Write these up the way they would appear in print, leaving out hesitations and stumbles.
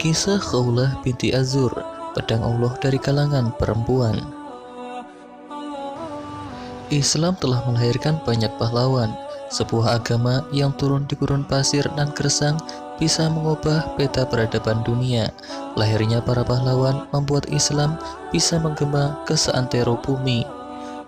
Kisah Khawlah binti Azur, pedang Allah dari kalangan perempuan. Islam telah melahirkan banyak pahlawan. Sebuah agama yang turun di gurun pasir dan gersang bisa mengubah peta peradaban dunia. Lahirnya para pahlawan membuat Islam bisa menggema ke seantero bumi.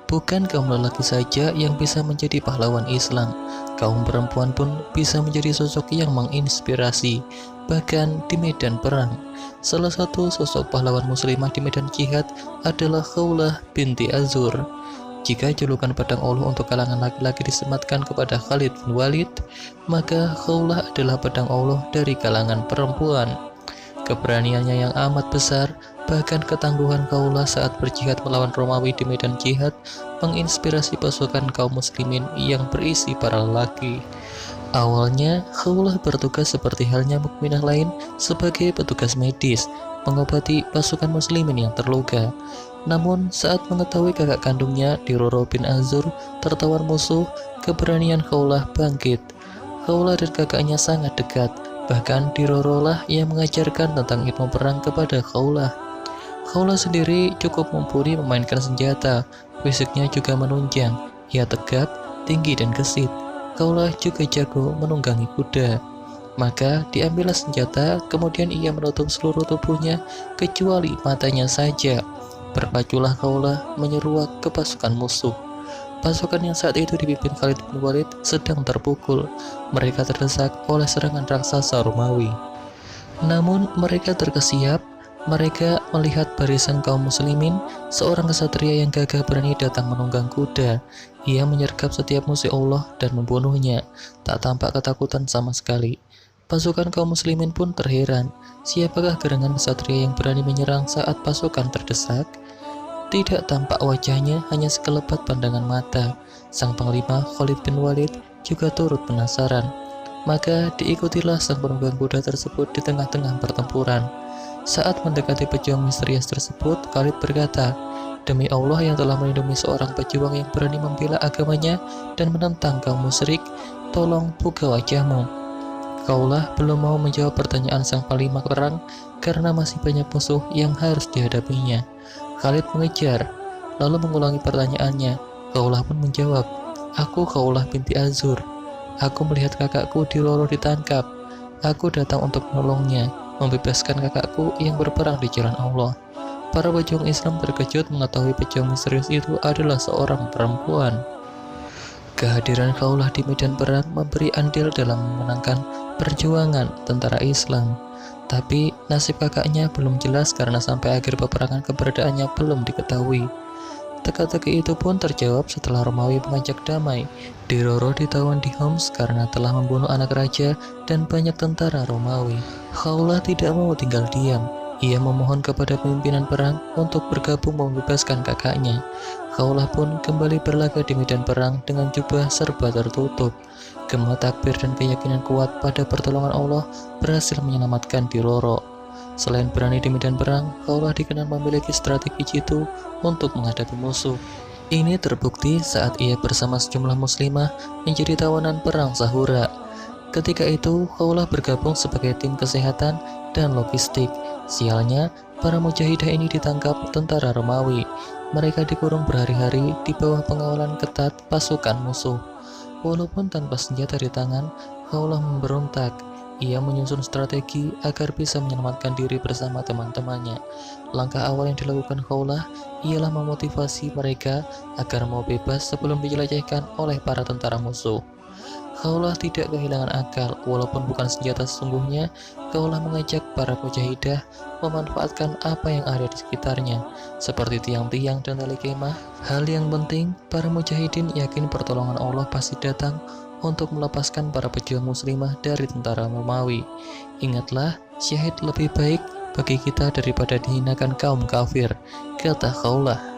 Bukan kaum lelaki saja yang bisa menjadi pahlawan Islam, kaum perempuan pun bisa menjadi sosok yang menginspirasi, bahkan di medan perang. Salah satu sosok pahlawan muslimah di medan jihad adalah Khawlah binti Azur. Jika julukan pedang Allah untuk kalangan laki-laki disematkan kepada Khalid bin Walid, maka Khawlah adalah pedang Allah dari kalangan perempuan. Keberaniannya yang amat besar, bahkan ketangguhan Khawlah saat berjihad melawan Romawi di medan jihad, menginspirasi pasukan kaum muslimin yang berisi para lelaki. Awalnya, Khawlah bertugas seperti halnya mukminah lain sebagai petugas medis, mengobati pasukan muslimin yang terluka. Namun, saat mengetahui kakak kandungnya Diroro bin Azur tertawan musuh, keberanian Khawlah bangkit. Khawlah dan kakaknya sangat dekat, bahkan Diroro lah yang mengajarkan tentang ilmu perang kepada Khawlah. Khawlah sendiri cukup mumpuni memainkan senjata, fisiknya juga menunjang, ia tegap, tinggi dan gesit. Khawlah juga jago menunggangi kuda. Maka diambillah senjata, kemudian ia menutup seluruh tubuhnya kecuali matanya saja. Berpaculah Khawlah menyeruak ke pasukan musuh. Pasukan yang saat itu dipimpin Khalid bin Walid sedang terpukul. Mereka terdesak oleh serangan raksasa Romawi. Namun mereka terkesiap. Mereka melihat barisan kaum muslimin, seorang kesatria yang gagah berani datang menunggang kuda. Ia menyergap setiap musuh Allah dan membunuhnya. Tak tampak ketakutan sama sekali. Pasukan kaum muslimin pun terheran. Siapakah gerangan kesatria yang berani menyerang saat pasukan terdesak? Tidak tampak wajahnya, hanya sekelebat pandangan mata. Sang panglima Khalid bin Walid juga turut penasaran. Maka diikutilah sang penunggang kuda tersebut di tengah-tengah pertempuran. Saat mendekati pejuang misterius tersebut, Khalid berkata, "Demi Allah yang telah melindungi seorang pejuang yang berani membela agamanya dan menentang kaum musyrik, tolong buka wajahmu." Khawlah belum mau menjawab pertanyaan sang panglima perang karena masih banyak musuh yang harus dihadapinya. Khalid mengejar, lalu mengulangi pertanyaannya. Khawlah pun menjawab, "Aku Khawlah binti Azur. Aku melihat kakakku Diroro ditangkap. Aku datang untuk menolongnya, membebaskan kakakku yang berperang di jalan Allah." Para pejuang Islam terkejut mengetahui pejuang misterius itu adalah seorang perempuan. Kehadiran Khawlah di medan perang memberi andil dalam memenangkan perjuangan tentara Islam. Tapi nasib kakaknya belum jelas karena sampai akhir peperangan keberadaannya belum diketahui. Teka-teki itu pun terjawab setelah Romawi mengajak damai. Diroro ditawan di Homs karena telah membunuh anak raja dan banyak tentara Romawi. Khawlah tidak mau tinggal diam. Ia memohon kepada pimpinan perang untuk bergabung membebaskan kakaknya. Khawlah pun kembali berlaga di medan perang dengan jubah serba tertutup. Gema takbir dan keyakinan kuat pada pertolongan Allah berhasil menyelamatkan Diroro. Selain berani di medan perang, Khawlah dikenal memiliki strategi jitu untuk menghadapi musuh. Ini terbukti saat ia bersama sejumlah muslimah menjadi tawanan perang Sahura. Ketika itu, Khawlah bergabung sebagai tim kesehatan dan logistik. Sialnya, para mujahidah ini ditangkap tentara Romawi. Mereka dikurung berhari-hari di bawah pengawalan ketat pasukan musuh. Walaupun tanpa senjata di tangan, Khawlah memberontak. Ia menyusun strategi agar bisa menyelamatkan diri bersama teman-temannya. Langkah awal yang dilakukan Khawlah ialah memotivasi mereka agar mau bebas sebelum dijelajahkan oleh para tentara musuh. Khawlah tidak kehilangan akal, walaupun bukan senjata sesungguhnya. Khawlah mengajak para mujahidah memanfaatkan apa yang ada di sekitarnya, seperti tiang-tiang dan tali kemah. Hal yang penting, para mujahidin yakin pertolongan Allah pasti datang untuk melepaskan para pejuang muslimah dari tentara Romawi. Ingatlah, syahid lebih baik bagi kita daripada dihinakan kaum kafir, kata Khawlah.